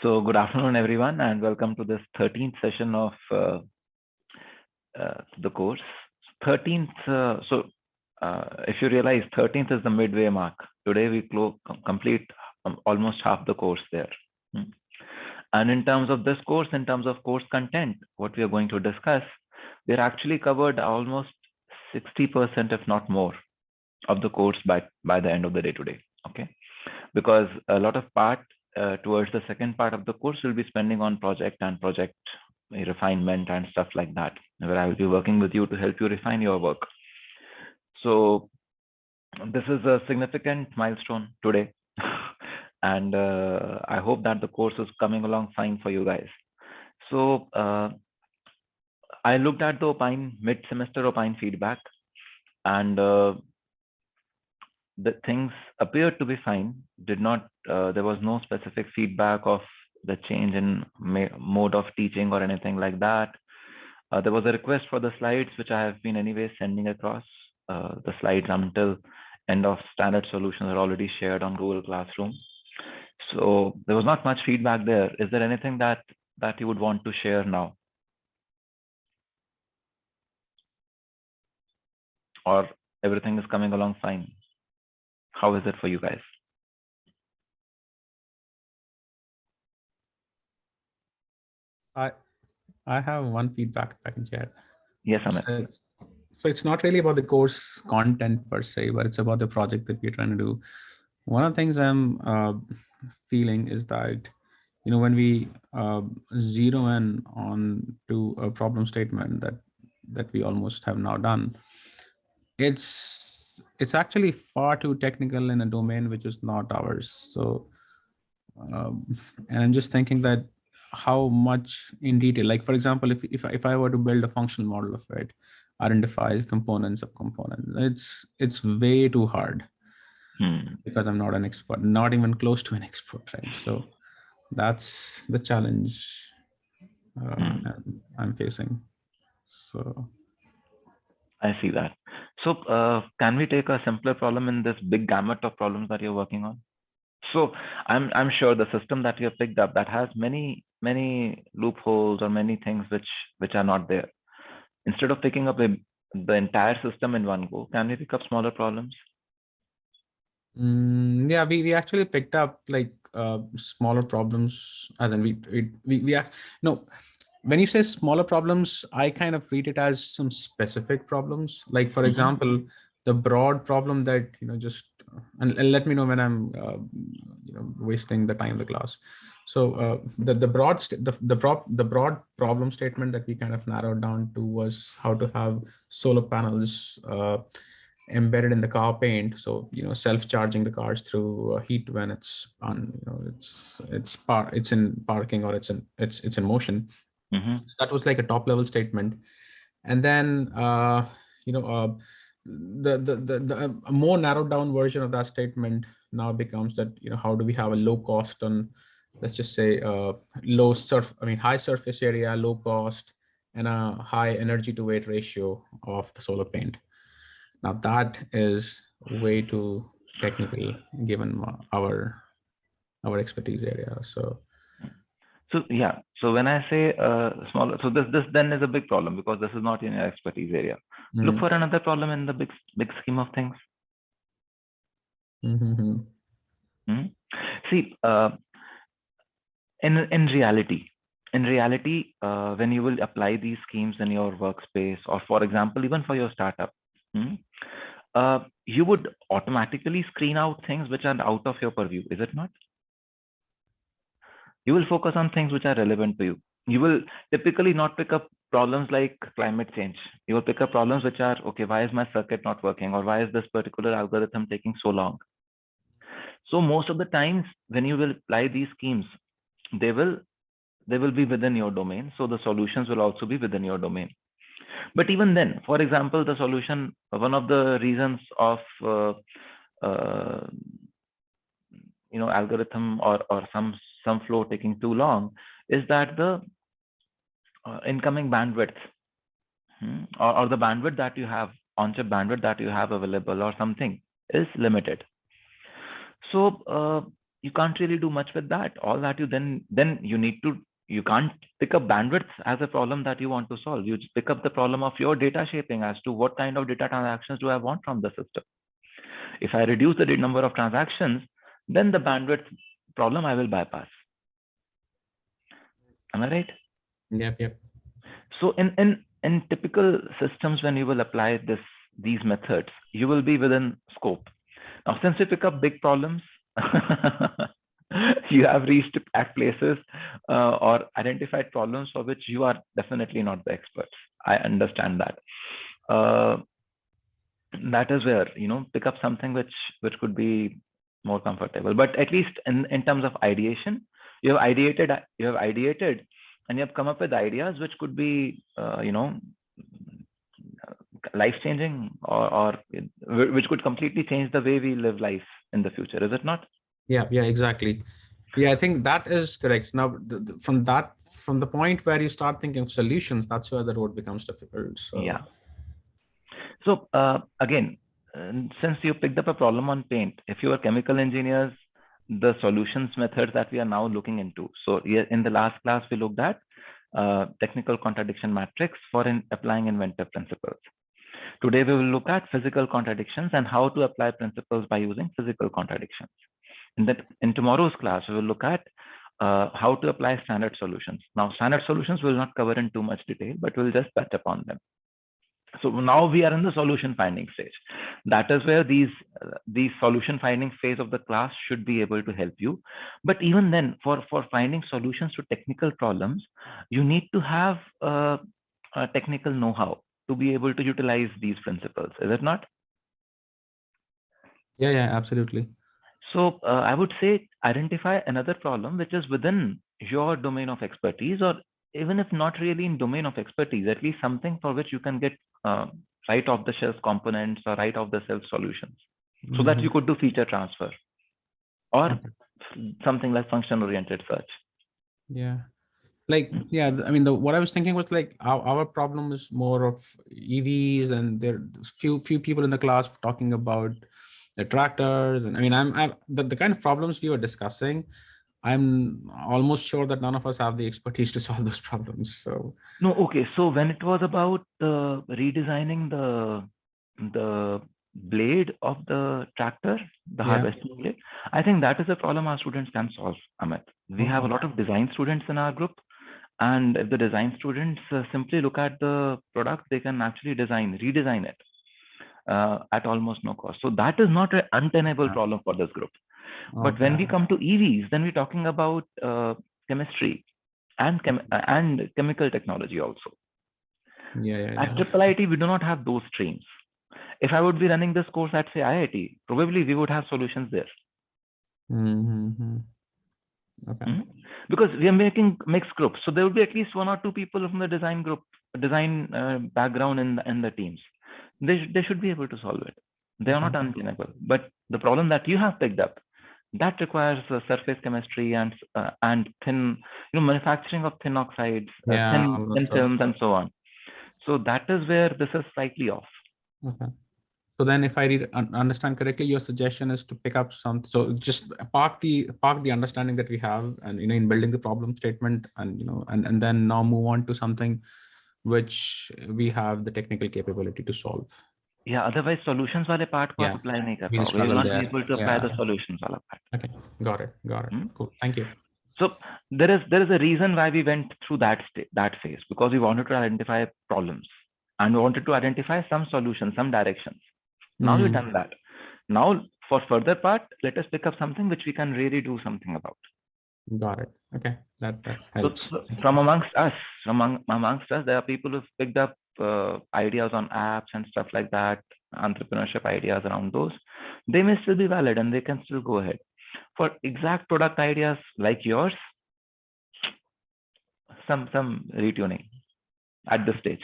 So good afternoon, everyone, and welcome to this 13th session of the course. 13th, if you realize 13th is the midway mark. Today we complete almost half the course there. And in terms of this course, in terms of course content, what we are going to discuss, we're actually covered almost 60%, if not more, of the course by the end of the day today. Okay, because a lot of part towards the second part of the course we'll be spending on project and project refinement and stuff like that, where I will be working with you to help you refine your work. So this is a significant milestone today, and I hope that the course is coming along fine for you guys. So I looked at the mid-semester Opine feedback, and the things appeared to be fine. There was no specific feedback of the change in mode of teaching or anything like that. There was a request for the slides, which I have been anyway sending across. The slides until end of standard solutions are already shared on Google Classroom. So there was not much feedback there. Is there anything that you would want to share now? Or everything is coming along fine? How is it for you guys? I have one feedback I can share. Yes, Amit. So it's not really about the course content per se, but it's about the project that we're trying to do. One of the things I'm feeling is that, when we zero in on to a problem statement that we almost have now done, it's actually far too technical in a domain which is not ours. So, and I'm just thinking that how much in detail, like for example, if I were to build a functional model of it, identify components of components, it's way too hard because I'm not an expert, not even close to an expert, right? So that's the challenge I'm facing. So I see that. So can we take a simpler problem in this big gamut of problems that you're working on? So I'm sure the system that you have picked up that has many loopholes or many things which are not there. Instead of picking up the entire system in one go, can we pick up smaller problems? yeah, we actually picked up like smaller problems, and then when you say smaller problems, I kind of read it as some specific problems. Like for example, the broad problem that and let me know when I'm wasting the time of the class. So the broad problem statement that we kind of narrowed down to was how to have solar panels embedded in the car paint, so self-charging the cars through heat when it's on, it's in parking or it's in motion. So that was like a top level statement. And then a more narrowed down version of that statement now becomes that how do we have a low cost on, let's just say, high surface area, low cost, and a high energy to weight ratio of the solar paint. Now that is way too technical given our expertise area. So yeah, so when I say smaller, so this then is a big problem because this is not in your expertise area. Look for another problem in the big scheme of things. See, in reality, when you will apply these schemes in your workspace, or for example, even for your startup, you would automatically screen out things which are out of your purview, is it not? You will focus on things which are relevant to you. You will typically not pick up problems like climate change. You will pick up problems which are, okay, why is my circuit not working, or why is this particular algorithm taking so long? So most of the times when you will apply these schemes, they will be within your domain. So the solutions will also be within your domain. But even then, for example, the solution, one of the reasons of algorithm or some flow taking too long is that the incoming bandwidth or the bandwidth that you have, on-chip bandwidth that you have available or something is limited. So you can't really do much with that. All that you then you can't pick up bandwidth as a problem that you want to solve. You just pick up the problem of your data shaping as to what kind of data transactions do I want from the system. If I reduce the number of transactions, then the bandwidth problem I will bypass. Am I right? Yep. So in typical systems, when you will apply these methods, you will be within scope. Now, since you pick up big problems, you have reached at places or identified problems for which you are definitely not the experts. I understand that. That is where, pick up something which could be more comfortable. But at least in terms of ideation, you have ideated, and you have come up with ideas which could be, life-changing, or which could completely change the way we live life in the future. Is it not? Yeah, exactly. Yeah, I think that is correct. Now, from the point where you start thinking of solutions, that's where the road becomes difficult. So yeah. So again, since you picked up a problem on paint, if you are chemical engineers, the solutions methods that we are now looking into. So in the last class, we looked at technical contradiction matrix for applying inventive principles. Today, we will look at physical contradictions and how to apply principles by using physical contradictions. In tomorrow's class, we will look at how to apply standard solutions. Now, standard solutions will not cover in too much detail, but we'll just touch upon them. So now we are in the solution finding stage. That is where these solution finding phase of the class should be able to help you. But even then, for finding solutions to technical problems, you need to have a technical know-how to be able to utilize these principles. Is it not? Yeah, absolutely. So I would say identify another problem which is within your domain of expertise, or even if not really in domain of expertise, at least something for which you can get right off the shelf components or right off the shelf solutions, so that you could do feature transfer or something like function oriented search. Yeah. Like, yeah, I mean, what I was thinking was like our problem is more of EVs, and there few people in the class talking about the tractors. And I mean, I'm the kind of problems we were discussing, I'm almost sure that none of us have the expertise to solve those problems. So no, okay. So when it was about redesigning the blade of the tractor, the harvesting blade, I think that is a problem our students can solve, Amit. We have a lot of design students in our group, and if the design students simply look at the product, they can actually redesign it at almost no cost. So that is not an untenable problem for this group. But when we come to EVs, then we're talking about chemistry and chemical technology also. At IIIT, we do not have those streams. If I would be running this course at, say, IIT, probably we would have solutions there. Because we are making mixed groups. So there would be at least 1 or 2 people from the design group, design background in the teams. They should be able to solve it. They are not untenable. But the problem that you have picked up, that requires surface chemistry and thin, manufacturing of thin oxides, thin films, and so on. So that is where this is slightly off. Okay. So then, if I understand correctly, your suggestion is to pick up something. So just park the understanding that we have, and in building the problem statement, and and then now move on to something which we have the technical capability to solve. Yeah, otherwise solutions wale part ko aap apply nahi kar paoge. You will not be able to apply the solutions wala part. Okay, got it. Cool, thank you. So there is a reason why we went through that phase, because we wanted to identify problems and we wanted to identify some solutions, some directions. Now we've done that. Now for further part, let us pick up something which we can really do something about. Got it. Okay, that helps. So from amongst us, there are people who've picked up ideas on apps and stuff like that, entrepreneurship ideas around those. They may still be valid and they can still go ahead. For exact product ideas like yours, some retuning at this stage.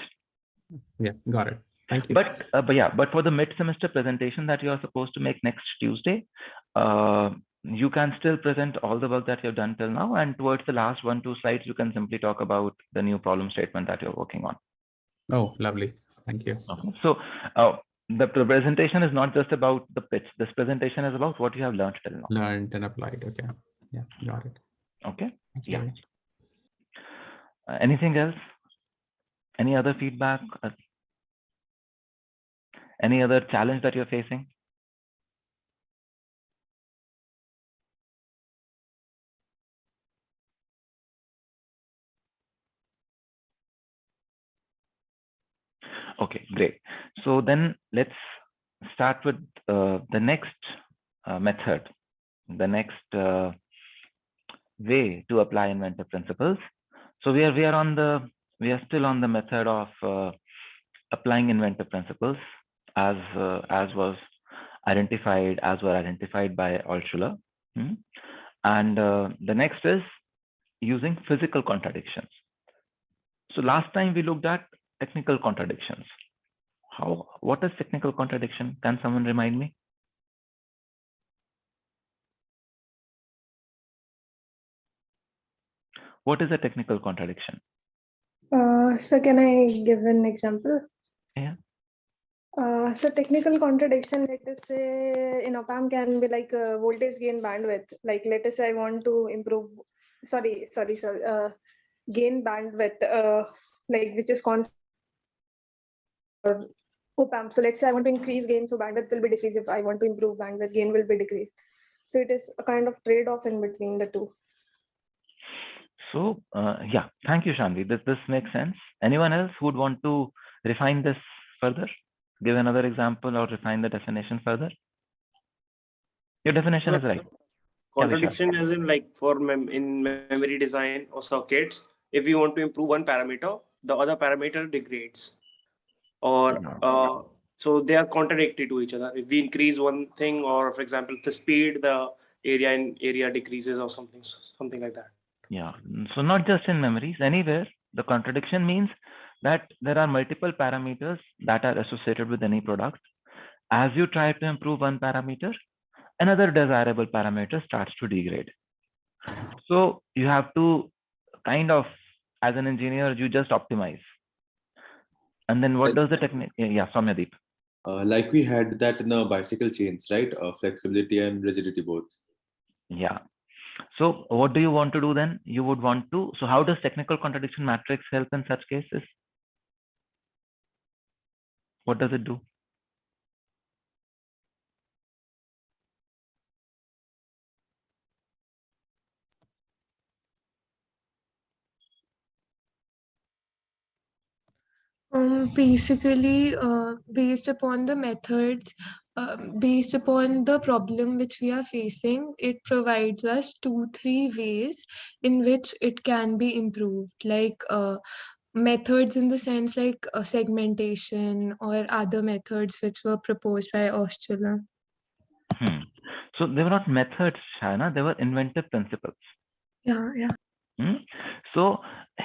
Yeah, got it. Thank you. But for the mid-semester presentation that you are supposed to make next Tuesday, you can still present all the work that you've done till now, and towards the last 1-2 slides, you can simply talk about the new problem statement that you're working on. Oh, lovely. Thank you. Okay. So The presentation is not just about the pitch. This presentation is about what you have learned till now. Learned and applied. Okay. Yeah, got it. Okay. Thanks, Yeah. Ravi. Anything else? Any other feedback? Any other challenge that you're facing? Okay, great. So then let's start with the next method, the next way to apply inventive principles. So we are still on the method of applying inventive principles as were identified by Altshuler. And the next is using physical contradictions. So last time we looked at technical contradictions. What is technical contradiction? Can someone remind me? What is a technical contradiction? So can I give an example? Yeah. So technical contradiction, let us say in op-amp can be like voltage gain bandwidth. Like let us say I want to improve, gain bandwidth, like which is constant op-amp. So let's say I want to increase gain, so bandwidth will be decreased. If I want to improve bandwidth, gain will be decreased. So it is a kind of trade-off in between the two. So yeah, thank you, Shanvi. This makes sense. Anyone else who would want to refine this further? Give another example or refine the definition further? Your definition is right. Contradiction as in like in memory design or circuits, if we want to improve one parameter, the other parameter degrades. Or so they are contradictory to each other. If we increase one thing, or for example, the speed, the area decreases or something like that. Yeah. So not just in memories, anywhere. The contradiction means that there are multiple parameters that are associated with any product. As you try to improve one parameter, another desirable parameter starts to degrade. So you have to kind of, as an engineer, you just optimize. And then what does the technique? Yeah, Soumyadeep. Like we had that in the bicycle chains, right? Flexibility and rigidity both. Yeah. So what do you want to do then? You would want to, so how does technical contradiction matrix help in such cases? What does it do? Basically, based upon the methods, based upon the problem which we are facing, it provides us 2-3 ways in which it can be improved, like methods in the sense like segmentation or other methods which were proposed by Altshuler. So they were not methods, Shana, they were inventive principles. Yeah. So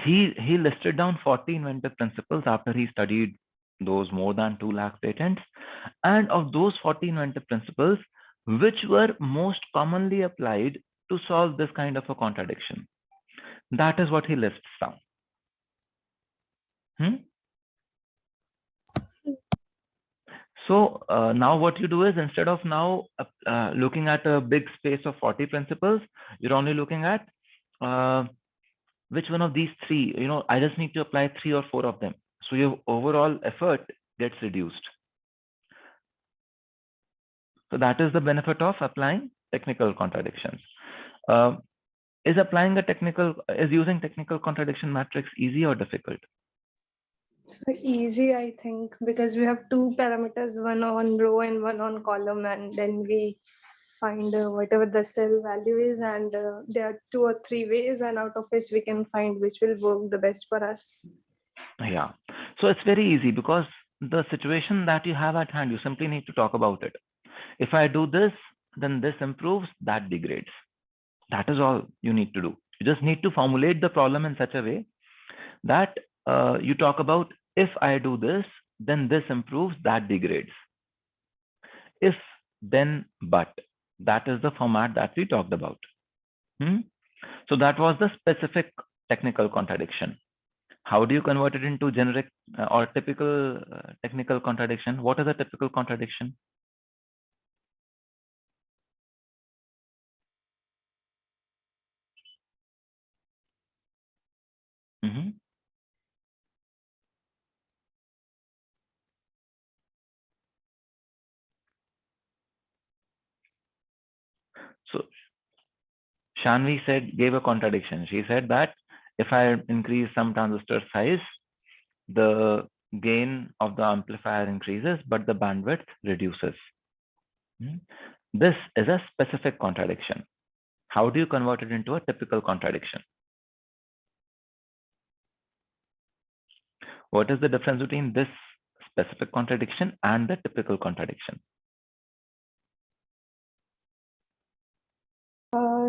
he listed down 40 inventive principles after he studied those more than 2 lakh patents. And of those 40 inventive principles, which were most commonly applied to solve this kind of a contradiction? That is what he lists down. So now what you do is, instead of now looking at a big space of 40 principles, you're only looking at which one of these 3, I just need to apply 3 or 4 of them. So your overall effort gets reduced. So that is the benefit of applying technical contradictions. Is using technical contradiction matrix easy or difficult? It's easy, I think, because we have 2 parameters, one on row and one on column, and then we find whatever the cell value is, and there are 2 or 3 ways, and out of which we can find which will work the best for us. Yeah, so it's very easy, because the situation that you have at hand, you simply need to talk about it. If I do this, then this improves, that degrades. That is all you need to do. You just need to formulate the problem in such a way that you talk about, if I do this, then this improves, that degrades. If, then, but. That is the format that we talked about. So that was the specific technical contradiction. How do you convert it into generic or typical technical contradiction? What is a typical contradiction? Mm-hmm. So Shanvi gave a contradiction. She said that if I increase some transistor size, the gain of the amplifier increases, but the bandwidth reduces. This is a specific contradiction. How do you convert it into a typical contradiction? What is the difference between this specific contradiction and the typical contradiction?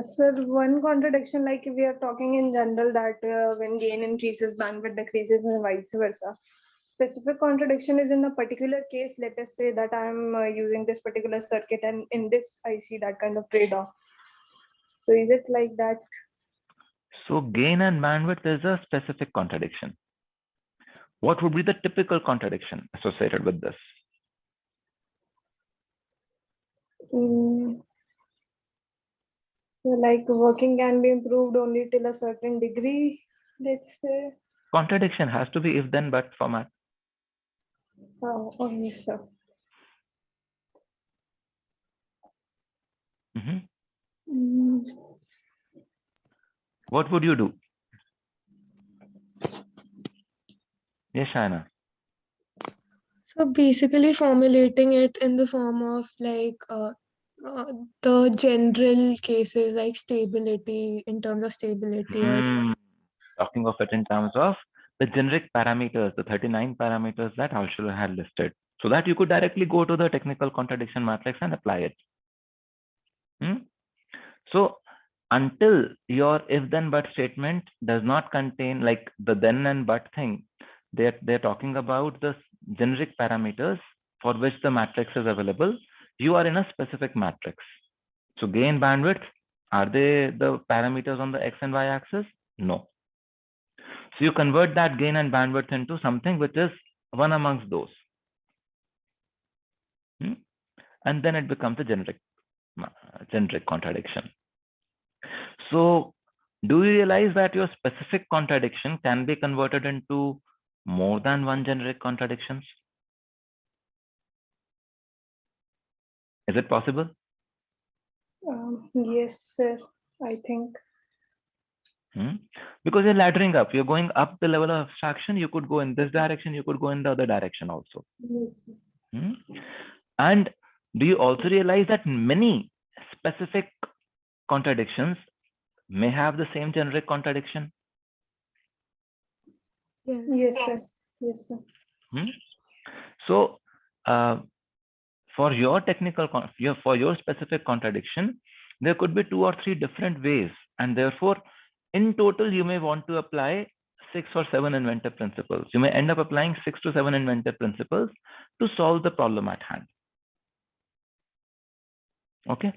Sir, one contradiction, like we are talking in general that when gain increases, bandwidth decreases and vice versa. Specific contradiction is in a particular case. Let us say that I'm using this particular circuit and in this I see that kind of trade-off. So is it like that? So gain and bandwidth is a specific contradiction. What would be the typical contradiction associated with this? So like working can be improved only till a certain degree, let's say. Contradiction has to be if then but format. Oh, okay, sir. What would you do? Yes, Shaina. So basically formulating it in the form of like the general cases like stability, in terms of stability or Talking of it in terms of the generic parameters, the 39 parameters that Alschuler had listed, so that you could directly go to the technical contradiction matrix and apply it. So until your if then but statement does not contain like the then and but thing, they're talking about the generic parameters for which the matrix is available. You are in a specific matrix. So gain, bandwidth, are they the parameters on the x and y axis? No. So you convert that gain and bandwidth into something which is one amongst those. And then it becomes a generic contradiction. So do you realize that your specific contradiction can be converted into more than one generic contradictions? Is it possible? Yes, sir, I think. Because you're laddering up, you're going up the level of abstraction. You could go in this direction, you could go in the other direction also. Yes. And do you also realize that many specific contradictions may have the same generic contradiction? Yes, sir. Yes, sir. So for your for your specific contradiction, there could be 2 or 3 different ways, and therefore in total you may want to apply 6 or 7 inventive principles. You may end up applying 6 to 7 inventive principles to solve the problem at hand. Okay.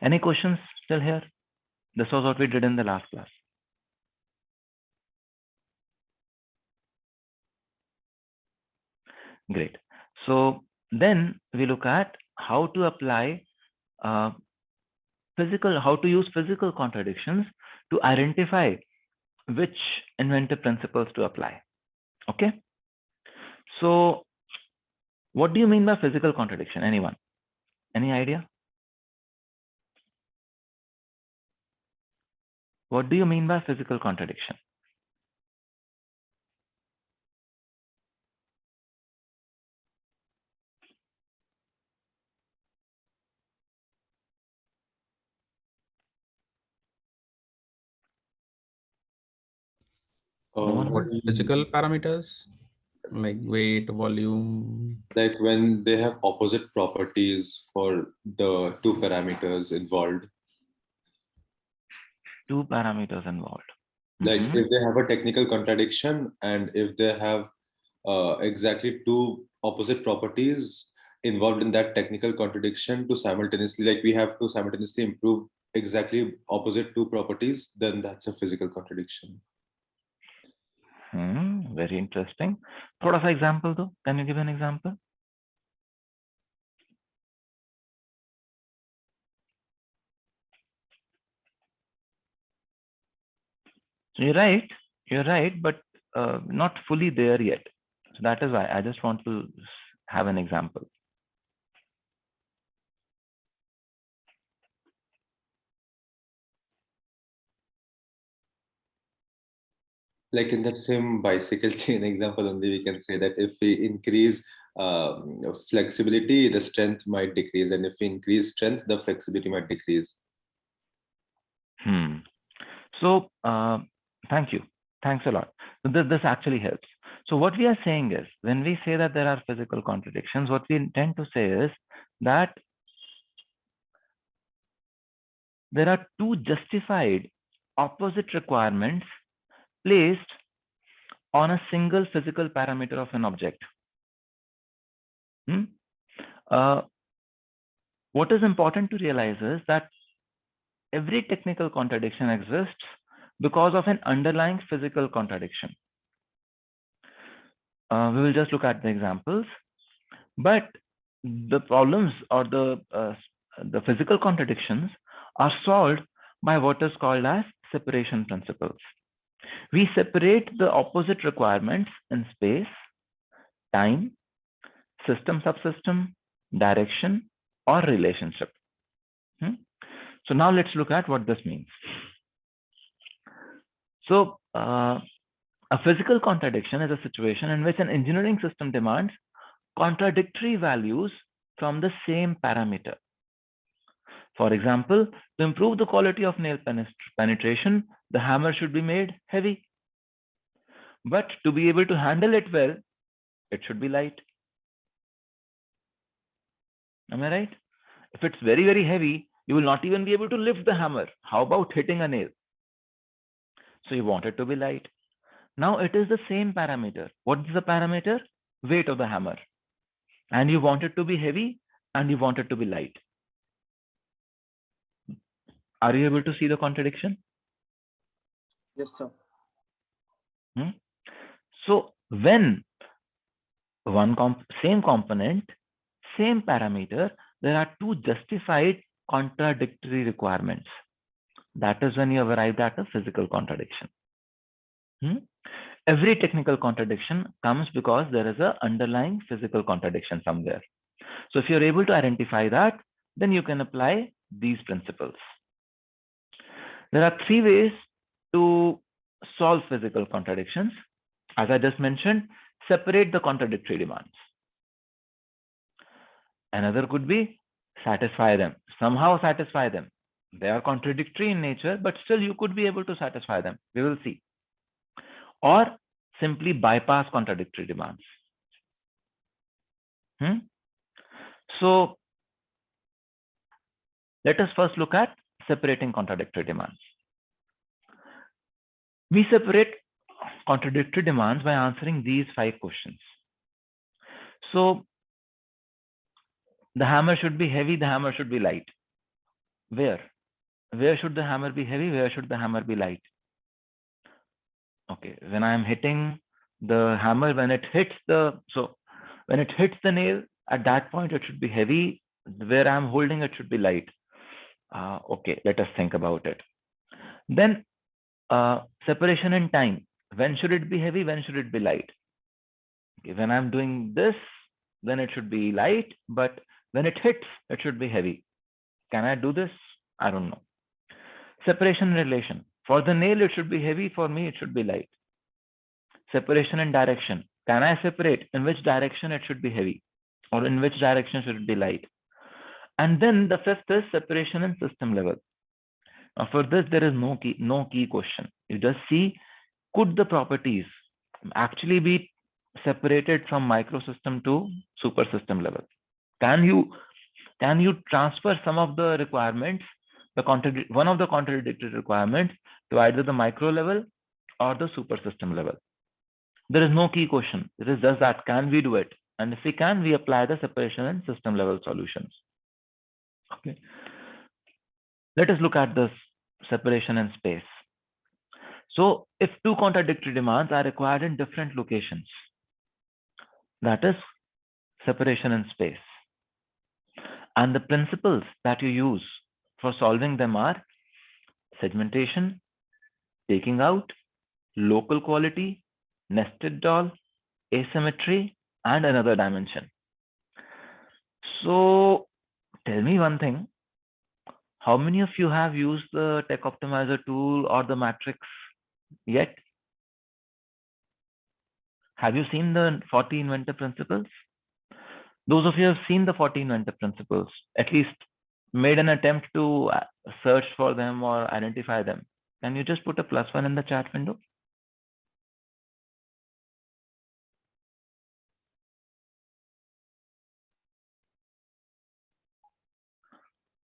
Any questions still here? This was what we did in the last class. Great. So then we look at how to apply how to use physical contradictions to identify which inventive principles to apply. Okay. So what do you mean by physical contradiction? Anyone? Any idea? What do you mean by physical contradiction? Physical parameters like weight, volume. Like when they have opposite properties for the 2 parameters involved. 2 parameters involved. Like if they have a technical contradiction and if they have exactly 2 opposite properties involved in that technical contradiction to simultaneously, like we have to simultaneously improve exactly opposite two properties, then that's a physical contradiction. Very interesting. Thoda sa example though. Can you give an example? So you're right, but not fully there yet. So that is why I just want to have an example. Like in that same bicycle chain example only, we can say that if we increase flexibility, the strength might decrease, and if we increase strength, the flexibility might decrease. So thank you. Thanks a lot. So this actually helps. So what we are saying is, when we say that there are physical contradictions, what we intend to say is that there are two justified opposite requirements placed on a single physical parameter of an object. What is important to realize is that every technical contradiction exists because of an underlying physical contradiction. We will just look at the examples, but the problems or the physical contradictions are solved by what is called as separation principles. We separate the opposite requirements in space, time, system subsystem, direction, or relationship. So now let's look at what this means. So a physical contradiction is a situation in which an engineering system demands contradictory values from the same parameter. For example, to improve the quality of nail penetration, the hammer should be made heavy. But to be able to handle it well, it should be light. Am I right? If it's very, very heavy, you will not even be able to lift the hammer. How about hitting a nail? So you want it to be light. Now it is the same parameter. What is the parameter? Weight of the hammer. And you want it to be heavy and you want it to be light. Are you able to see the contradiction? Yes, sir. So when same component, same parameter, there are two justified contradictory requirements. That is when you have arrived at a physical contradiction. Every technical contradiction comes because there is an underlying physical contradiction somewhere. So if you're able to identify that, then you can apply these principles. There are three ways to solve physical contradictions. As I just mentioned, separate the contradictory demands. Another could be satisfy them, somehow satisfy them. They are contradictory in nature, but still you could be able to satisfy them. We will see. Or simply bypass contradictory demands. So let us first look at separating contradictory demands. We separate contradictory demands by answering these 5 questions. So the hammer should be heavy, the hammer should be light. Where should the hammer be heavy? Where should the hammer be light? Okay, when I am hitting the hammer, when it hits the nail, at that point it should be heavy. Where I am holding it should be light. Okay, let us think about it. Then separation in time. When should it be heavy? When should it be light? Okay, when I'm doing this, then it should be light, but when it hits, it should be heavy. Can I do this? I don't know. Separation in relation. For the nail, it should be heavy. For me, it should be light. Separation in direction. Can I separate in which direction it should be heavy? Or in which direction should it be light? And then the fifth is separation in system level. Now for this, there is no key question. You just see, could the properties actually be separated from microsystem to super system level? Can you transfer some of the requirements, one of the contradictory requirements, to either the micro level or the super system level? There is no key question. It is just that, can we do it? And if we can, we apply the separation and system level solutions. Okay. Let us look at this separation in space. So if two contradictory demands are required in different locations, that is separation in space. And the principles that you use for solving them are segmentation, taking out, local quality, nested doll, asymmetry, and another dimension. So tell me one thing. How many of you have used the tech optimizer tool or the matrix yet? Have you seen the 40 inventive principles? Those of you who have seen the 40 inventive principles, at least made an attempt to search for them or identify them. Can you just put a +1 in the chat window?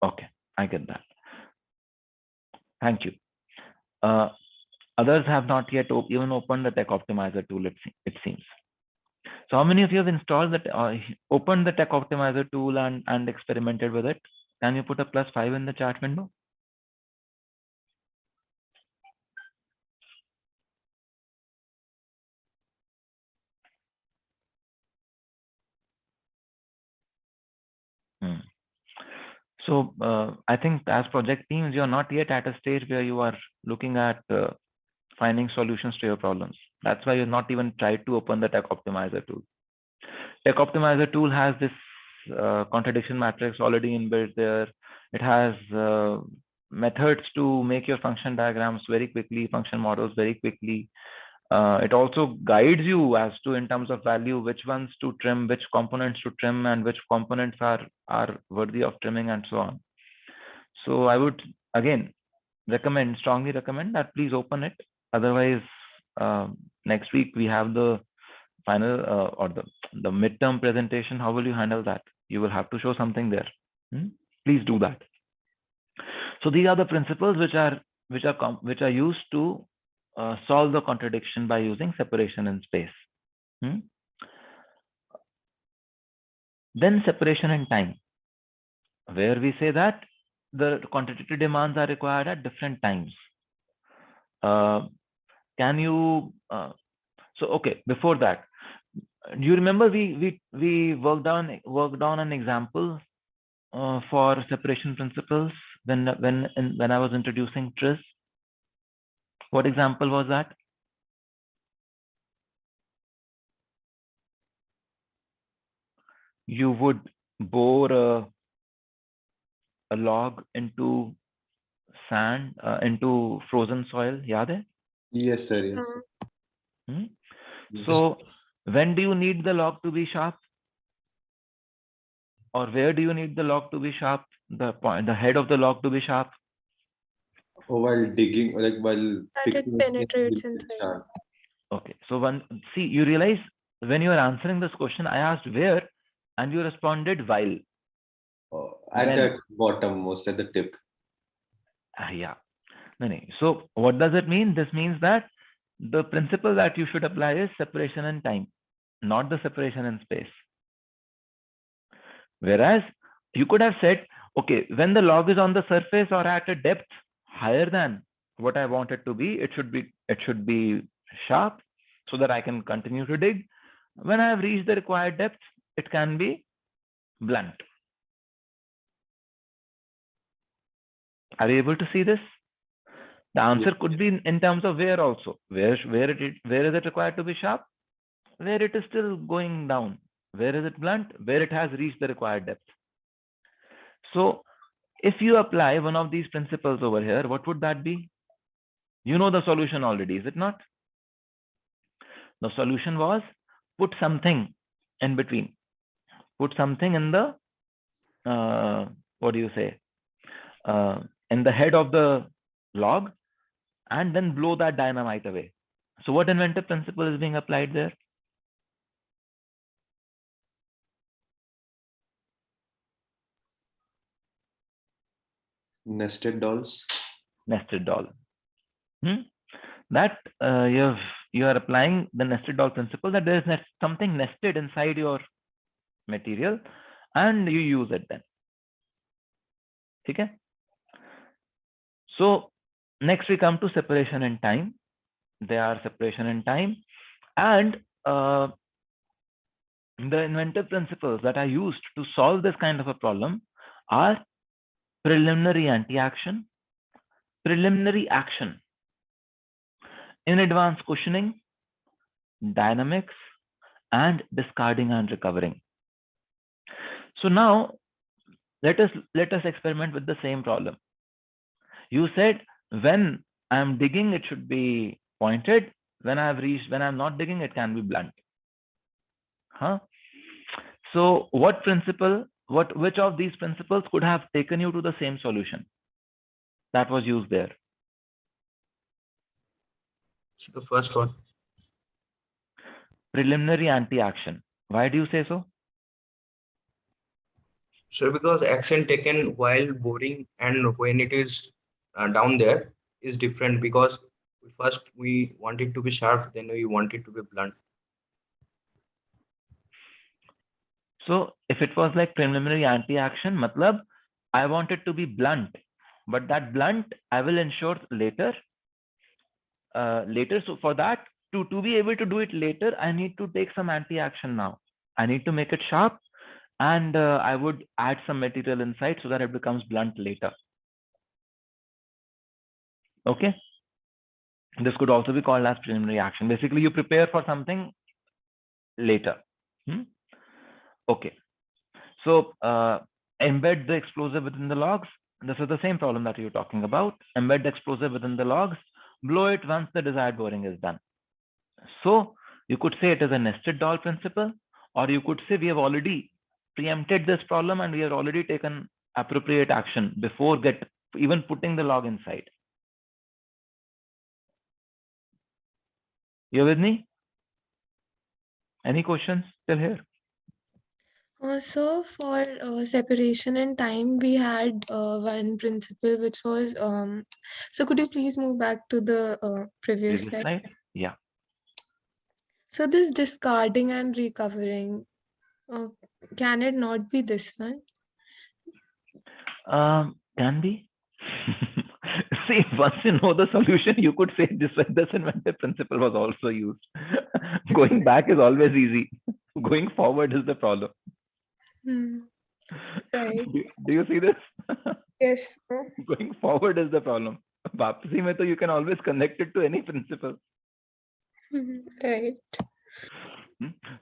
Okay, I get that. Thank you. Others have not yet even opened the tech optimizer tool, it seems. So how many of you have installed that, opened the tech optimizer tool and experimented with it? Can you put a +5 in the chat window? So I think as project teams, you're not yet at a stage where you are looking at finding solutions to your problems. That's why you've not even tried to open the tech optimizer tool. Tech optimizer tool has this contradiction matrix already inbuilt there. It has methods to make your function diagrams very quickly, function models very quickly. It also guides you as to, in terms of value, which ones to trim, which components to trim, and which components are worthy of trimming, and so on. So I would again strongly recommend that please open it. Otherwise, next week we have the final or the midterm presentation. How will you handle that? You will have to show something there. Please do that. So these are the principles which are used to solve the contradiction by using separation in space. Then separation in time, where we say that the contradictory demands are required at different times. Can you? So okay, before that, do you remember we worked on an example for separation principles when I was introducing TRIZ? What example was that? You would bore a log into sand, into frozen soil. Yaad hai? Yes, sir. Yes. Sir. So when do you need the log to be sharp? Or where do you need the log to be sharp? The head of the log to be sharp? Or while digging, like while fixing it penetrates inside. Okay. So see, you realize when you are answering this question, I asked where, and you responded while. At the bottom, most at the tip. Yeah. No. So what does it mean? This means that the principle that you should apply is separation in time, not the separation in space. Whereas you could have said, okay, when the log is on the surface or at a depth higher than what I want it to be, it should be sharp so that I can continue to dig. When I have reached the required depth, it can be blunt. Are you able to see this? The answer could be in terms of where also. Where is it required to be sharp? Where it is still going down. Where is it blunt? Where it has reached the required depth. So if you apply one of these principles over here, what would that be? You know the solution already, is it not? The solution was put something in between. Put something in the, what do you say? In the head of the log, and then blow that dynamite away. So what inventive principle is being applied there? Nested dolls. Nested doll. That you are applying the nested doll principle, that there is something nested inside your material and you use it then. Okay? So next we come to separation in time. They are separation in time, and the inventive principles that are used to solve this kind of a problem are preliminary anti-action, preliminary action, in advance cushioning, dynamics, and discarding and recovering. So now let us experiment with the same problem. You said when I'm digging, it should be pointed. When I'm not digging, it can be blunt. Huh? So what principle, which of these principles could have taken you to the same solution that was used there? The first one. Preliminary anti-action. Why do you say so? So because action taken while boring and when it is down there is different, because first we want it to be sharp, then we want it to be blunt. So if it was like preliminary anti-action, matlab, I want it to be blunt, but that blunt I will ensure later. So for that, to be able to do it later, I need to take some anti-action now. I need to make it sharp, and I would add some material inside so that it becomes blunt later. Okay. This could also be called as preliminary action. Basically, you prepare for something later. Okay. So embed the explosive within the logs. This is the same problem that you're talking about. Embed the explosive within the logs. Blow it once the desired boring is done. So you could say it is a nested doll principle, or you could say we have already preempted this problem and we have already taken appropriate action before even putting the log inside. You with me? Any questions till here? So for separation in time, we had one principle which was, so could you please move back to the previous slide? Slide? Yeah. So this discarding and recovering, can it not be this one? Can be. See, once you know the solution, you could say this inventive principle was also used. Going back is always easy. Going forward is the problem. Right. Do you see this? Yes. Going forward is the problem. Vapsi mein to you can always connect it to any principle. Right.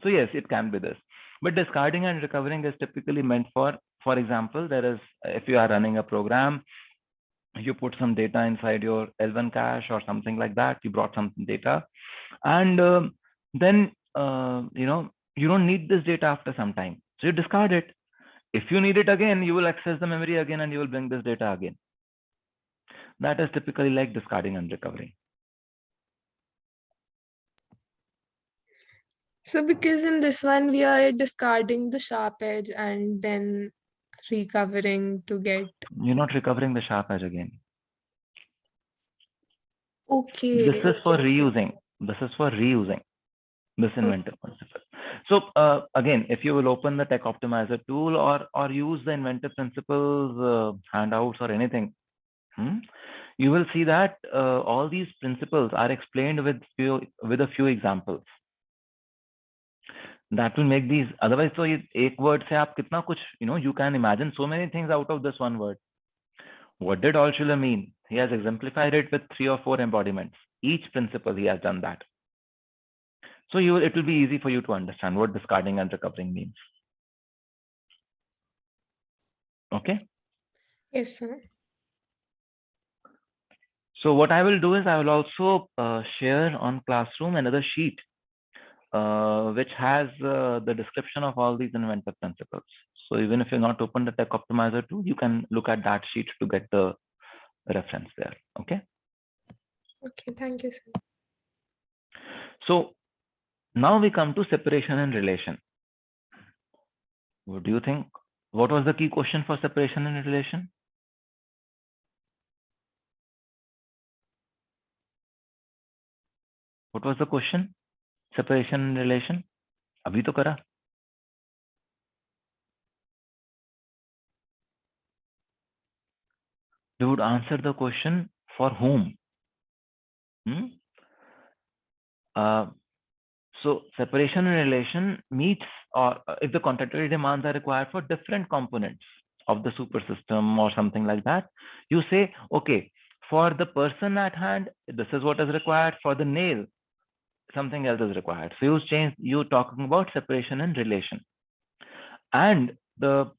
So yes, it can be this. But discarding and recovering is typically meant for example, if you are running a program, you put some data inside your L1 cache or something like that, you brought some data, and then you don't need this data after some time, so you discard it. If you need it again, you will access the memory again and you will bring this data again. That is typically like discarding and recovering. So because in this one we are discarding the sharp edge and then recovering to get. You're not recovering the sharp edge again. Okay. This is for reusing. This is for reusing this inventive principle. So again, if you will open the Tech Optimizer tool or use the inventive principles handouts or anything, you will see that all these principles are explained with a few examples. That will make these, otherwise so एक word से आप कितना कुछ, you can imagine so many things out of this one word. What did Altshuler mean? He has exemplified it with 3 or 4 embodiments. Each principle he has done that. So it will be easy for you to understand what discarding and recovering means. Okay? Yes, sir. So what I will do is I will also share on Classroom another sheet which has the description of all these inventive principles. So even if you're not open the Tech Optimizer tool, you can look at that sheet to get the reference there. Okay. Okay, thank you, sir. So now we come to separation and relation. What do you think? What was the key question for separation and relation? What was the question? Separation and relation? Abhi to kara. we would answer the question for whom. So separation and relation meets, or if the contradictory demands are required for different components of the super system or something like that, you say, okay, for the person at hand, this is what is required. For the nail, something else is required. So you're talking about separation and relation. And the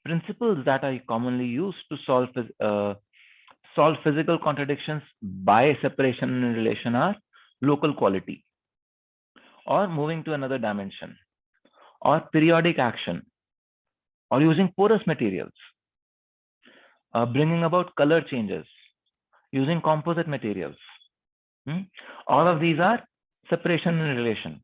principles that are commonly used to solve physical contradictions by separation and relation are local quality, or moving to another dimension, or periodic action, or using porous materials, bringing about color changes, using composite materials. All of these are separation and relation.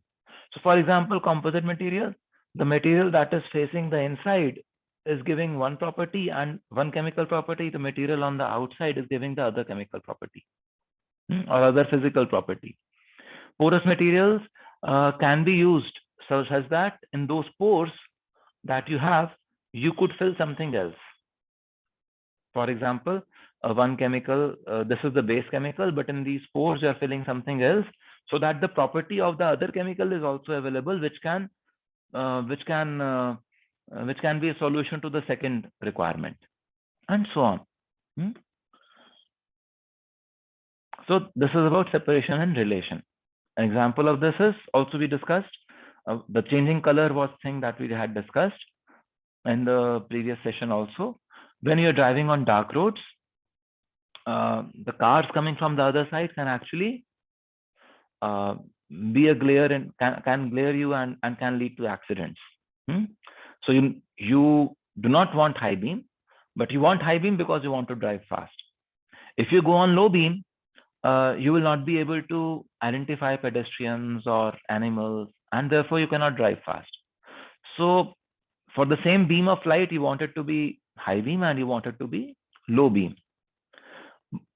So for example, composite material, the material that is facing the inside is giving one property and one chemical property. The material on the outside is giving the other chemical property or other physical property. Porous materials can be used such that in those pores that you have, you could fill something else. For example, one chemical, this is the base chemical, but in these pores you are filling something else, so that the property of the other chemical is also available, which can be a solution to the second requirement, and so on. So this is about separation and relation. An example of this is also we discussed the changing color was thing that we had discussed in the previous session also. When you're driving on dark roads, the cars coming from the other side can actually be a glare and can glare you and can lead to accidents. So you do not want high beam, but you want high beam because you want to drive fast. If you go on low beam, you will not be able to identify pedestrians or animals, and therefore you cannot drive fast. So for the same beam of light, you want it to be high beam and you want it to be low beam.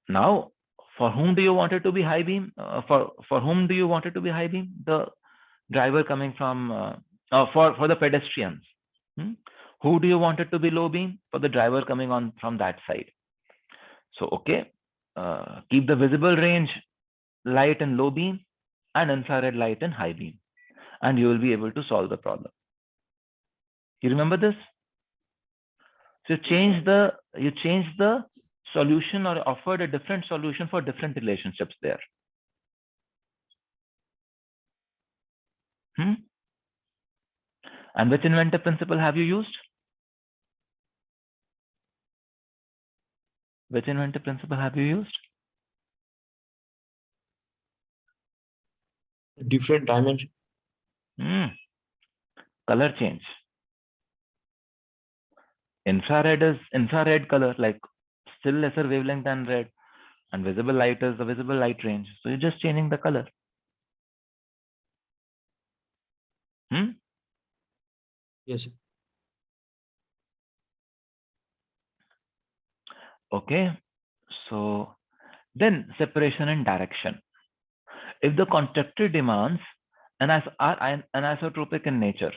Now, for whom do you want it to be high beam? For whom do you want it to be high beam? The driver coming from, for the pedestrians. Who do you want it to be low beam? For the driver coming on from that side. So, okay, keep the visible range light in low beam and infrared light in high beam, and you will be able to solve the problem. You remember this? So you change the solution, or offered a different solution for different relationships there. And which inventive principle have you used? Which inventive principle have you used? Different dimension. Color change. Infrared is infrared color, like still lesser wavelength than red, and visible light is the visible light range. So you're just changing the color. Yes. Okay. So then separation and direction. If the constructor demands are anisotropic in nature,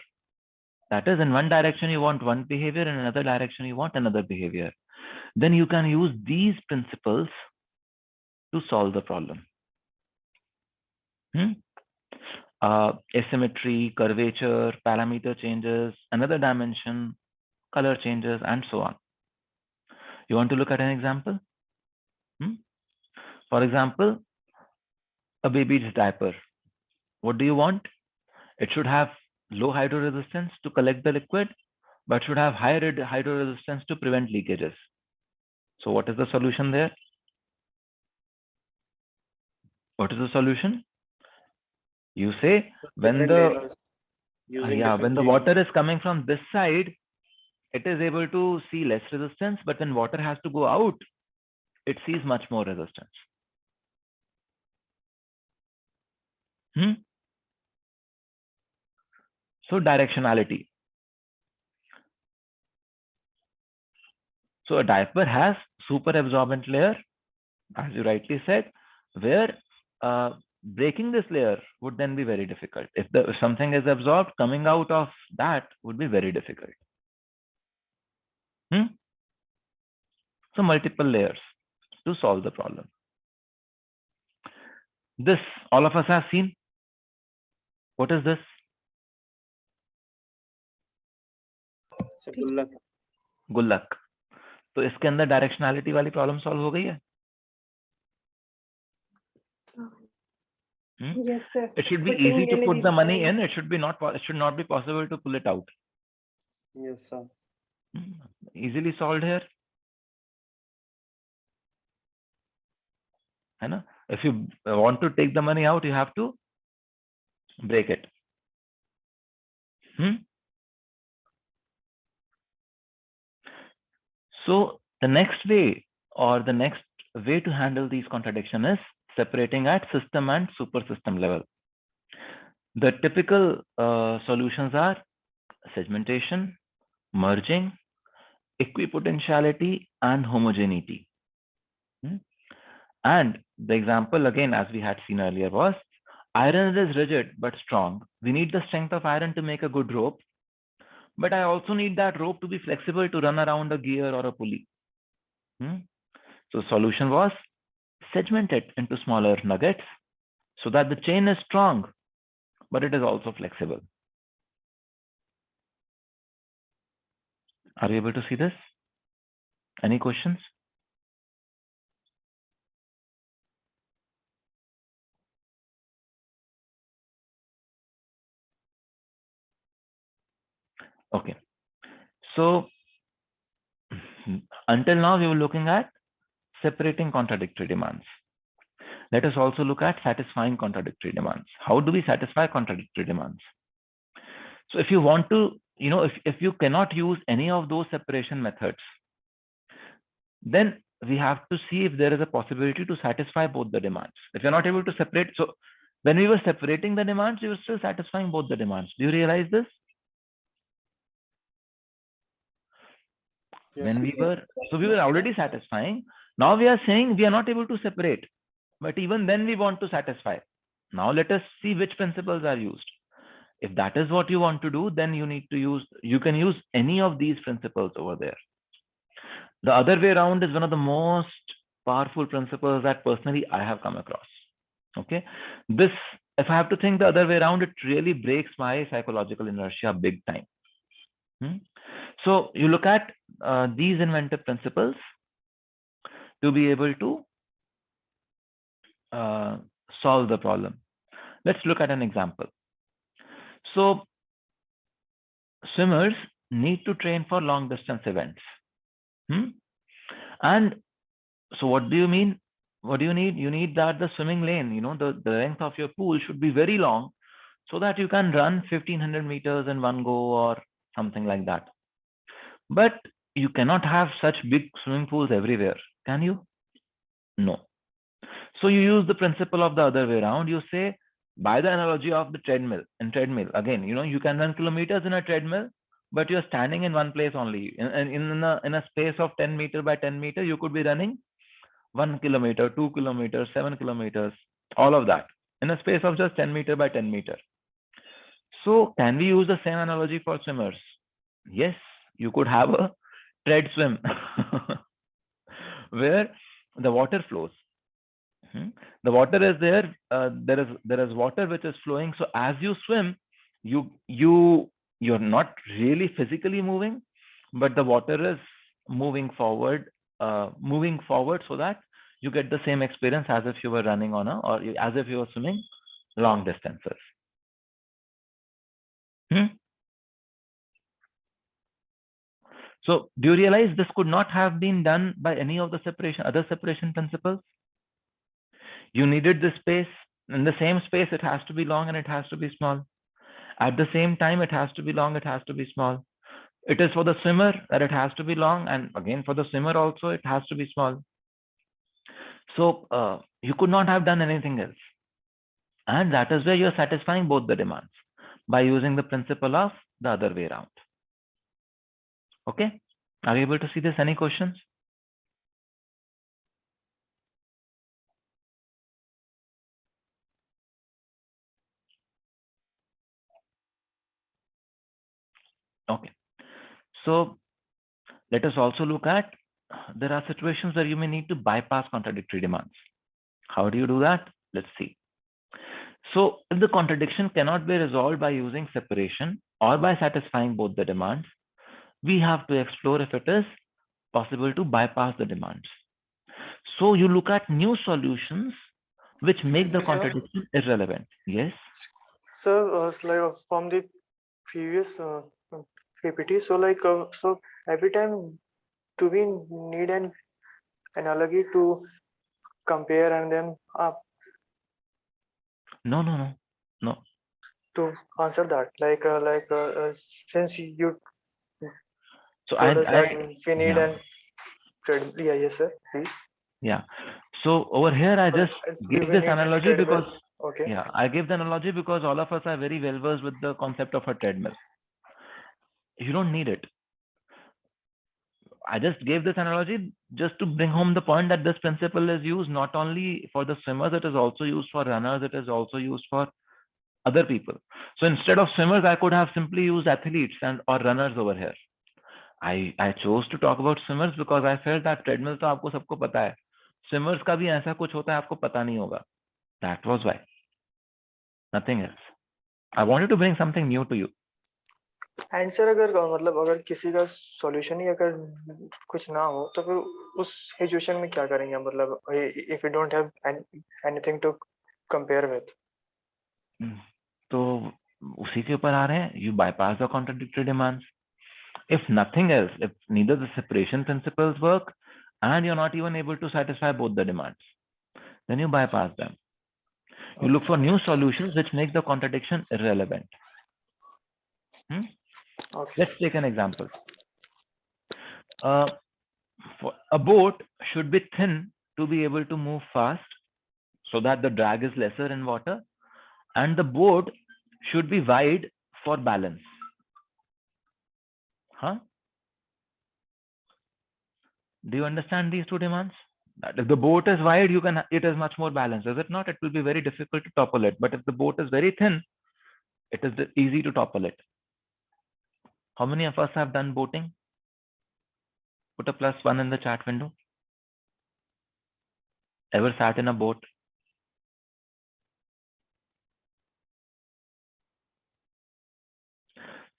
that is, in one direction you want one behavior, in another direction you want another behavior, then you can use these principles to solve the problem. Asymmetry, curvature, parameter changes, another dimension, color changes, and so on. You want to look at an example? For example, a baby's diaper. What do you want? It should have low hydro resistance to collect the liquid, but should have high hydro resistance to prevent leakages. So what is the solution there? What is the solution? You say when the water is coming from this side, it is able to see less resistance, but when water has to go out, it sees much more resistance. So directionality. So a diaper has super absorbent layer, as you rightly said, where breaking this layer would then be very difficult. If something is absorbed, coming out of that would be very difficult. So multiple layers to solve the problem. This all of us have seen. What is this? गुल्लक. गुल्लक. तो इसके अंदर directionality वाली problem solve हो गई है? Yes, sir. It should be Putting easy to put the money LEDs in. It should not be possible to pull it out. Yes, sir. Easily solved here. है ना? If you want to take the money out, you have to break it. So the next way to handle these contradictions is separating at system and supersystem level. The typical solutions are segmentation, merging, equipotentiality, and homogeneity. And the example, again, as we had seen earlier, was iron is rigid but strong. We need the strength of iron to make a good rope, but I also need that rope to be flexible to run around a gear or a pulley. So solution was segment it into smaller nuggets so that the chain is strong, but it is also flexible. Are you able to see this? Any questions? Okay. So until now, we were looking at separating contradictory demands. Let us also look at satisfying contradictory demands. How do we satisfy contradictory demands? So if you want to, if you cannot use any of those separation methods, then we have to see if there is a possibility to satisfy both the demands. If you're not able to separate, so when we were separating the demands, we were still satisfying both the demands. Do you realize this? Yes. We were already satisfying. Now we are saying we are not able to separate, but even then we want to satisfy. Now let us see which principles are used. If that is what you want to do, then you can use any of these principles over there. The other way around is one of the most powerful principles that personally I have come across. Okay, this, if I have to think the other way around, it really breaks my psychological inertia big time. So you look at these inventive principles to be able to solve the problem. Let's look at an example. So swimmers need to train for long distance events. And so what do you mean? What do you need? You need that the swimming lane, the length of your pool should be very long so that you can run 1500 meters in one go or something like that. But you cannot have such big swimming pools everywhere, can you? No. So you use the principle of the other way around. You say, by the analogy of the treadmill, again, you can run kilometers in a treadmill, but you're standing in one place only. In a space of 10 meter by 10 meter, you could be running 1 kilometer, 2 kilometers, 7 kilometers, all of that in a space of just 10 meter by 10 meter. So can we use the same analogy for swimmers? Yes, you could have a tread swim where the water flows. The water is there. There is water which is flowing. So as you swim, you're not really physically moving, but the water is moving forward so that you get the same experience as if you were running or as if you were swimming long distances. So do you realize this could not have been done by any of the other separation principles? You needed this space. In the same space, it has to be long and it has to be small. At the same time, it has to be long, it has to be small. It is for the swimmer that it has to be long, and again for the swimmer also it has to be small. So you could not have done anything else. And that is where you're satisfying both the demands by using the principle of the other way around. Okay, are you able to see this? Any questions? Okay, so let us also look at there are situations where you may need to bypass contradictory demands. How do you do that? Let's see. So if the contradiction cannot be resolved by using separation or by satisfying both the demands, we have to explore if it is possible to bypass the demands. So you look at new solutions which make the contradiction irrelevant. Yes? Sir, from the previous PPT, so every time do we need an analogy to compare and then No. to answer that? Since you So told us that we need yeah. an treadmill. Yeah, yes, sir, please. Yeah. So over here, I just gave this analogy because okay. Yeah, I gave the analogy because all of us are very well versed with the concept of a treadmill. You don't need it. I just gave this analogy just to bring home the point that this principle is used not only for the swimmers, it is also used for runners, it is also used for other people. So instead of swimmers, I could have simply used athletes or runners over here. I chose to talk about swimmers because I felt that treadmill तो आपको सबको पता है. Swimmers का भी ऐसा कुछ होता है आपको पता नहीं होगा. That was why. Nothing else. I wanted to bring something new to you. Answer अगर किसी का सॉल्यूशन ही अगर कुछ ना हो तो फिर उस सिचुएशन में क्या करेंगे if you don't have anything to compare with तो उसी के ऊपर आ रहे हैं. You bypass the contradictory demands. If nothing else, if neither the separation principles work and you're not even able to satisfy both the demands, then you bypass them. You look for new solutions which make the contradiction irrelevant. Okay. Let's take an example. A boat should be thin to be able to move fast so that the drag is lesser in water, and the boat should be wide for balance. Do you understand these two demands? That if the boat is wide, it is much more balanced. Is it not? It will be very difficult to topple it. But if the boat is very thin, it is easy to topple it. How many of us have done boating? Put a +1 in the chat window. Ever sat in a boat?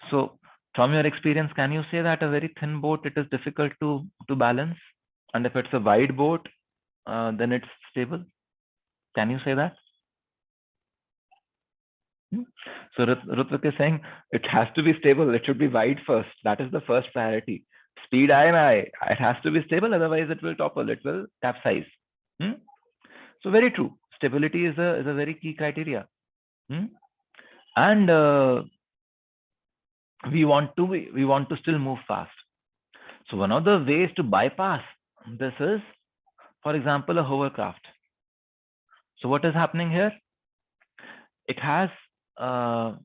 So from your experience, can you say that a very thin boat, it is difficult to balance? And if it's a wide boat, then it's stable? Can you say that? So Rutvik is saying it has to be stable. It should be wide first. That is the first priority. Speed it has to be stable. Otherwise, it will topple. It will capsize. So very true. Stability is a very key criteria. And we want to still move fast. So one of the ways to bypass this is, for example, a hovercraft. So what is happening here? It has a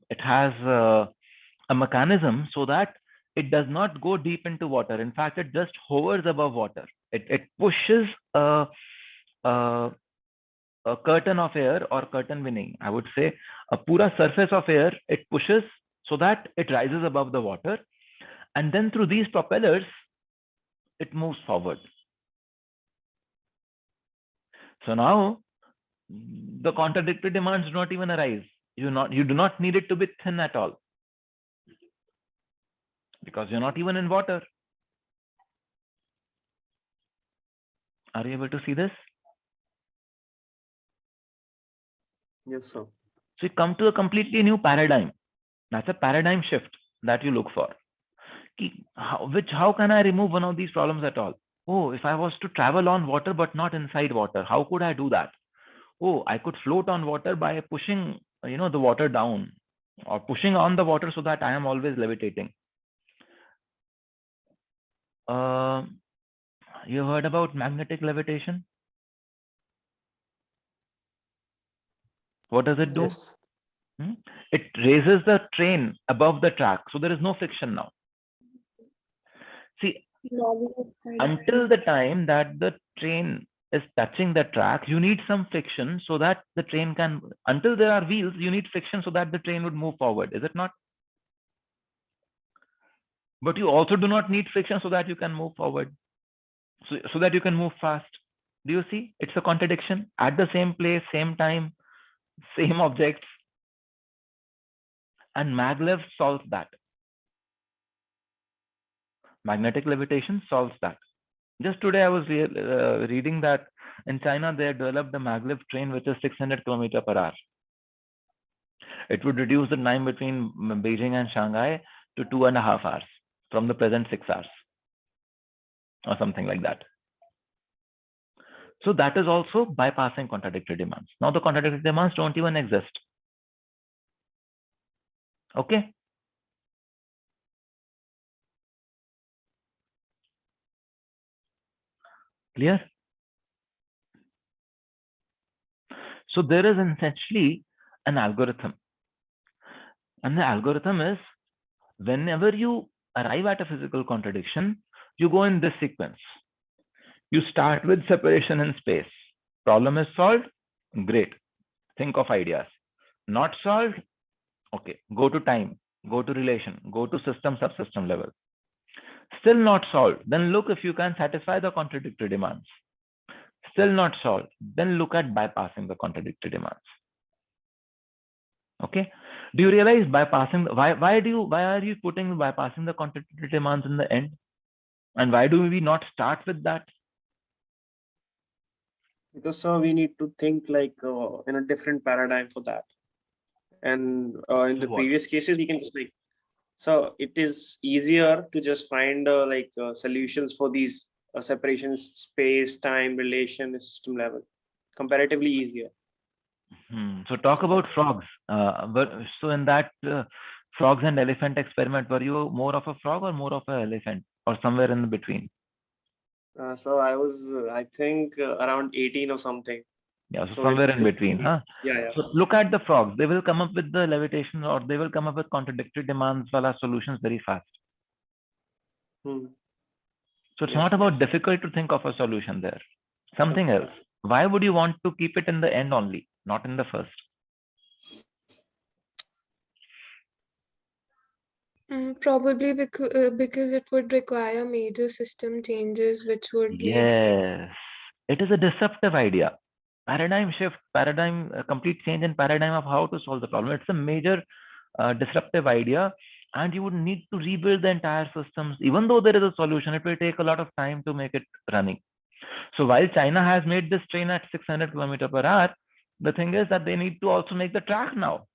mechanism so that it does not go deep into water. In fact, it just hovers above water. It pushes a curtain of air, or curtain winning, I would say, a pura surface of air. It pushes so that it rises above the water, and then through these propellers, it moves forward. So now the contradictory demands do not even arise. You do not need it to be thin at all, because you're not even in water. Are you able to see this? Yes, sir. So you come to a completely new paradigm. That's a paradigm shift that you look for. How can I remove one of these problems at all? Oh, if I was to travel on water but not inside water, how could I do that? Oh, I could float on water by pushing, the water down, or pushing on the water so that I am always levitating. You heard about magnetic levitation? What does it do? Yes. It raises the train above the track, so there is no friction now. See, until the time that the train is touching the track, you need some friction so that the train can, until there are wheels, you need friction so that the train would move forward. Is it not? But you also do not need friction so that you can move forward. so that you can move fast. Do you see? It's a contradiction. At the same place, same time, same objects. And maglev solves that. Magnetic levitation solves that. Just today I was reading that in China they developed a maglev train which is 600 km/h. It would reduce the time between Beijing and Shanghai to 2.5 hours from the present 6 hours or something like that. So that is also bypassing contradictory demands. Now the contradictory demands don't even exist. Okay. Clear? So there is essentially an algorithm. And the algorithm is, whenever you arrive at a physical contradiction, you go in this sequence. You start with separation in space. Problem is solved. Great. Think of ideas. Not solved. Okay. Go to time. Go to relation. Go to system, subsystem level. Still not solved. Then look if you can satisfy the contradictory demands. Still not solved. Then look at bypassing the contradictory demands. Okay. Do you realize bypassing, why are you putting bypassing the contradictory demands in the end? And why do we not start with that? Because sir, we need to think like in a different paradigm for that. And in the previous cases, we can just like, so it is easier to just find solutions for these separations, space, time, relation, system level, comparatively easier. So talk about frogs. So in that frogs and elephant experiment, were you more of a frog or more of an elephant, or somewhere in between? So I was, I think, around 18 or something. Yeah, so somewhere in between, huh? Yeah. So look at the frogs. They will come up with the levitation, or they will come up with contradictory demands wala solutions very fast. So it's not about difficult to think of a solution there. Something else. Why would you want to keep it in the end only, not in the first? Probably because it would require major system changes, which would lead. Yes, it is a disruptive idea. Paradigm shift, complete change in paradigm of how to solve the problem. It's a major disruptive idea, and you would need to rebuild the entire systems. Even though there is a solution, it will take a lot of time to make it running. So while China has made this train at 600 km/h, the thing is that they need to also make the track now.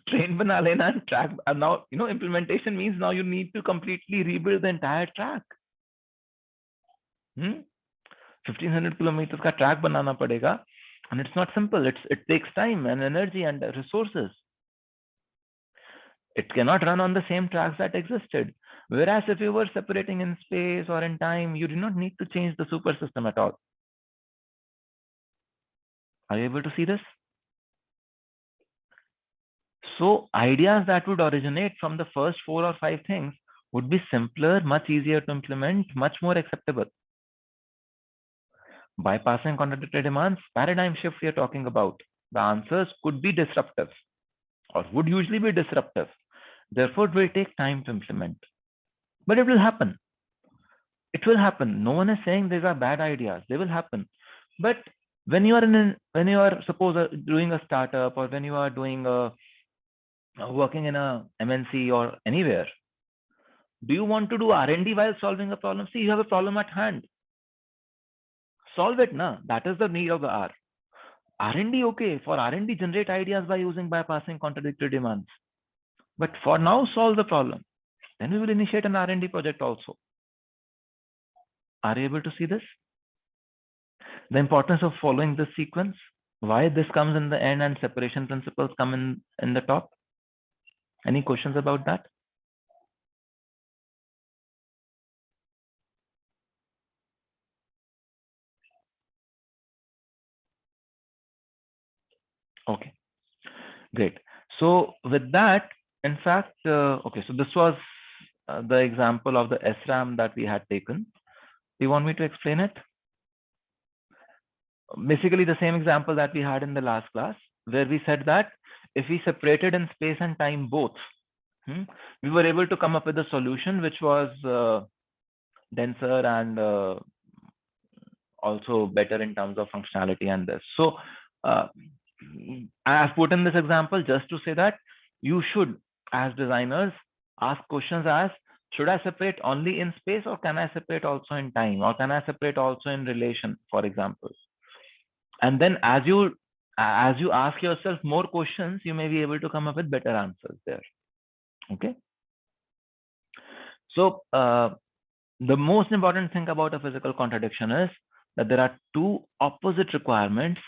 Train bana lena and track. And now, implementation means now you need to completely rebuild the entire track. 1500 kilometers ka track banana padega, and it's not simple. It takes time and energy and resources. It cannot run on the same tracks that existed. Whereas if you were separating in space or in time, you do not need to change the super system at all. Are you able to see this? So ideas that would originate from the first 4 or 5 things would be simpler, much easier to implement, much more acceptable. Bypassing contradictory demands, paradigm shift we are talking about. The answers could be disruptive or would usually be disruptive. Therefore, it will take time to implement. But it will happen. It will happen. No one is saying these are bad ideas. They will happen. But when you are suppose doing a startup, or when you are doing working in a MNC or anywhere, do you want to do R&D while solving a problem? See, you have a problem at hand. Solve it, na? That is the need of the R. R&D, okay. For R&D, generate ideas by using bypassing contradictory demands. But for now, solve the problem. Then we will initiate an R&D project also. Are you able to see this? The importance of following this sequence, why this comes in the end and separation principles come in the top. Any questions about that? Okay, great. So with that, in fact, okay, so this was the example of the SRAM that we had taken. Do you want me to explain it? Basically the same example that we had in the last class, where we said that if we separated in space and time both, we were able to come up with a solution which was denser and also better in terms of functionality and this. So I have put in this example just to say that you should, as designers, ask questions as, should I separate only in space, or can I separate also in time, or can I separate also in relation, for example? And then as you ask yourself more questions, you may be able to come up with better answers there. Okay. So the most important thing about a physical contradiction is that there are two opposite requirements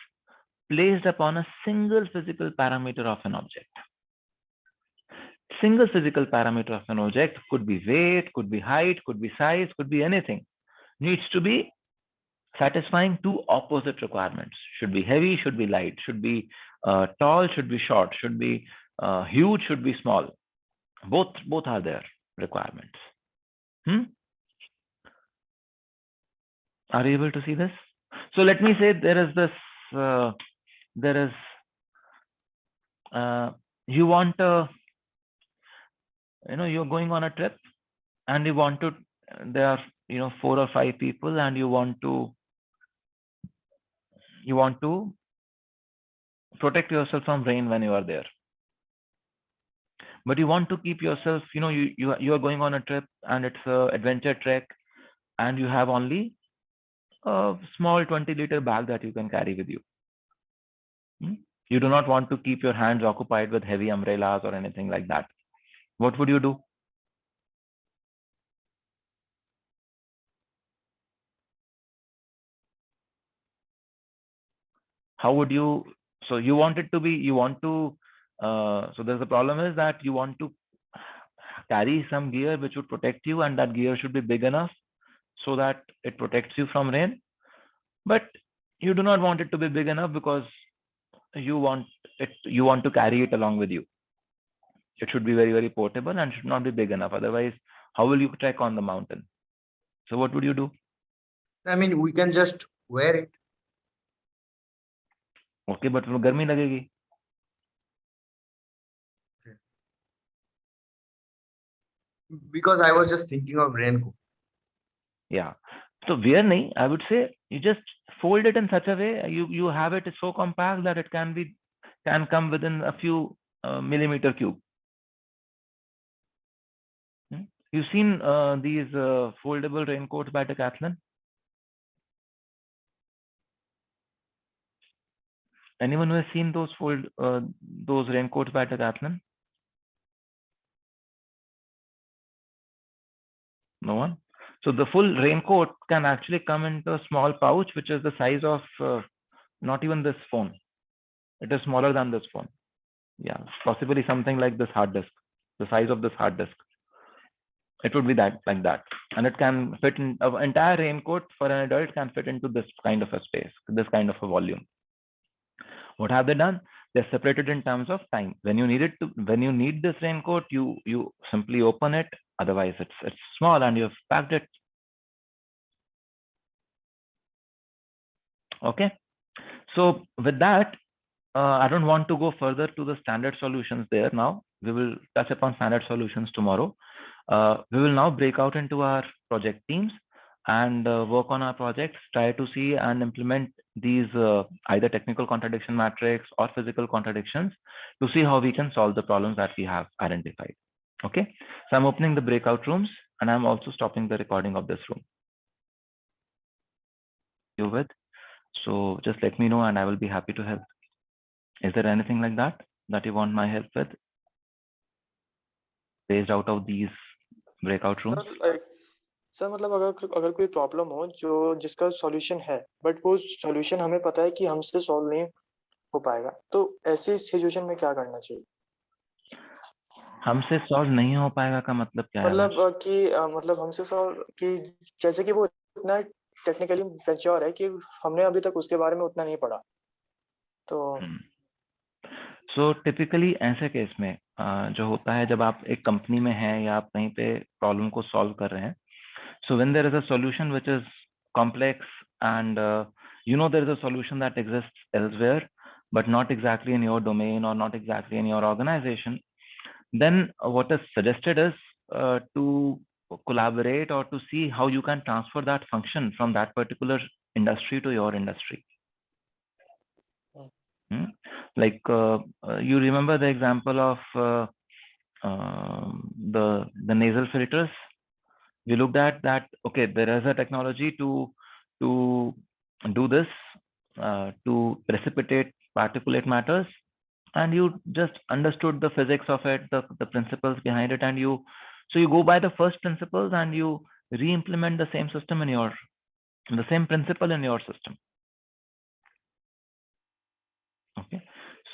placed upon a single physical parameter of an object. Single physical parameter of an object could be weight, could be height, could be size, could be anything. Needs to be satisfying two opposite requirements. Should be heavy, should be light, should be tall, should be short, should be huge, should be small. Both are their requirements. Are you able to see this? So let me say there is this, you want a, you're going on a trip and you want to, there are 4 or 5 people, and you want to protect yourself from rain when you are there, but you want to keep yourself, you are going on a trip and it's a adventure trek, and you have only a small 20-liter bag that you can carry with you. You do not want to keep your hands occupied with heavy umbrellas or anything like that. What would you do? How would you, so you want it to be, so there's the problem is that you want to carry some gear which would protect you, and that gear should be big enough so that it protects you from rain. But you do not want it to be big enough because you want to carry it along with you. It should be very, very portable and should not be big enough. Otherwise, how will you trek on the mountain? So what would you do? I mean, we can just wear it. Okay, but गर्मी लगेगी. Because I was just thinking of raincoat. Yeah. So wear nahi, I would say you just fold it in such a way, you have it so compact that it can come within a few millimeter cube. You've seen these foldable raincoats by Decathlon? Anyone who has seen those raincoats by Decathlon? No one? So the full raincoat can actually come into a small pouch, which is the size of not even this phone. It is smaller than this phone. Yeah, possibly something like this hard disk, the size of this hard disk. It would be like that, and it can fit in an entire raincoat for an adult can fit into this kind of a space, this kind of a volume. What have they done? They're separated in terms of time. When you need this raincoat, you simply open it. Otherwise, it's small and you've packed it. Okay. So with that, I don't want to go further to the standard solutions there now. We will touch upon standard solutions tomorrow. We will now break out into our project teams and work on our projects, try to see and implement these either technical contradiction matrix or physical contradictions to see how we can solve the problems that we have identified. Okay, so I'm opening the breakout rooms and I'm also stopping the recording of this room. You with? So just let me know and I will be happy to help. Is there anything like that you want my help with? Based out of these breakout rooms? Sir मतलब अगर कोई problem हो जिसका solution है but वो solution हमें पता है कि हमसे सॉल्व नहीं हो पाएगा, तो ऐसी सिचुएशन में क्या करना चाहिए? हमसे सॉल्व नहीं हो पाएगा का मतलब क्या है? मतलब कि मतलब हमसे सॉल्व कि जैसे कि वो इतना टेक्निकली मैच्योर है कि हमने अभी तक उसके बारे में उतना नहीं पढ़ा, तो सो टिपिकली ऐसे केस में जो होता है जब आप एक कंपनी में हैं या आप कहीं पे प्रॉब्लम को सॉल्व कर रहे हैं, so when there is a solution which is complex and there is a solution that exists elsewhere but not exactly in your domain or not exactly in your organization, then what is suggested is to collaborate or to see how you can transfer that function from that particular industry to your industry. Like you remember the example of the nasal filters. We looked at that. Okay, there is a technology to do this, to precipitate particulate matters, and you just understood the physics of it, the principles behind it, and you go by the first principles and you re-implement the same system in the same principle in your system. Okay,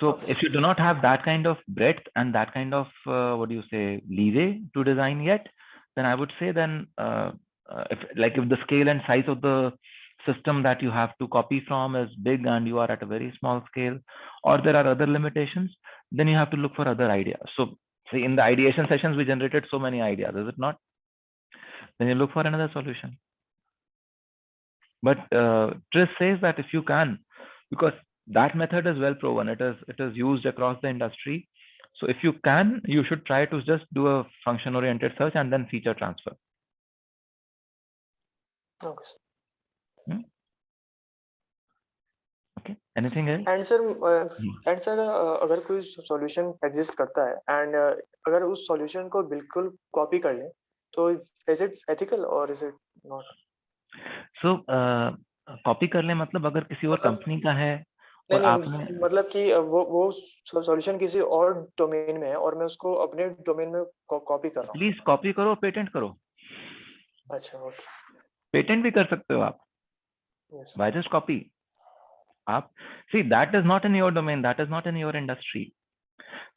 so if you do not have that kind of breadth and that kind of leeway to design yet, then I would say then if the scale and size of the system that you have to copy from is big and you are at a very small scale, or there are other limitations, then you have to look for other ideas. So see, in the ideation sessions we generated so many ideas, is it not? Then you look for another solution. But Tris says that if you can, because that method is well proven, it is used across the industry. So if you can, you should try to just do a function oriented search and then feature transfer. Okay. Okay. Anything else? And sir, अगर कोई solution exist करता है and अगर उस solution को बिल्कुल copy कर ले, तो is it ethical or is it not? So copy कर ले मतलब अगर किसी और कंपनी का है और आपने मतलब कि वो solution किसी और domain में है और मैं उसको अपने domain में copy कर रहा हूँ. Please copy करो, patent करो. अच्छा, okay. Patent भी कर सकते हो आप. Yes. Why just copy? See, that is not in your domain, that is not in your industry.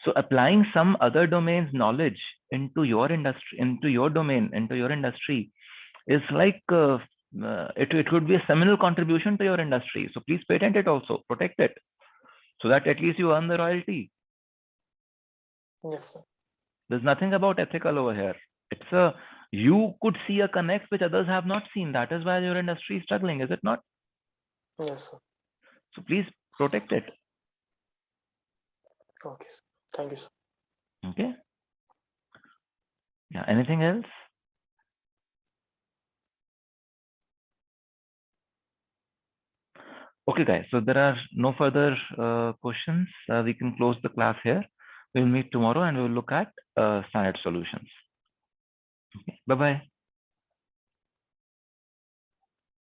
So applying some other domain's knowledge into your industry, into your domain, into your industry is like it could be a seminal contribution to your industry. So please patent it also, protect it, so that at least you earn the royalty. Yes, sir. There's nothing about ethical over here. It's you could see a connect which others have not seen. That is why your industry is struggling, is it not? Yes, sir. So please protect it. Okay, sir. Thank you, sir. Okay. Yeah. Anything else? Okay, guys. So there are no further questions. We can close the class here. We'll meet tomorrow and we'll look at standard solutions. Okay. Bye-bye.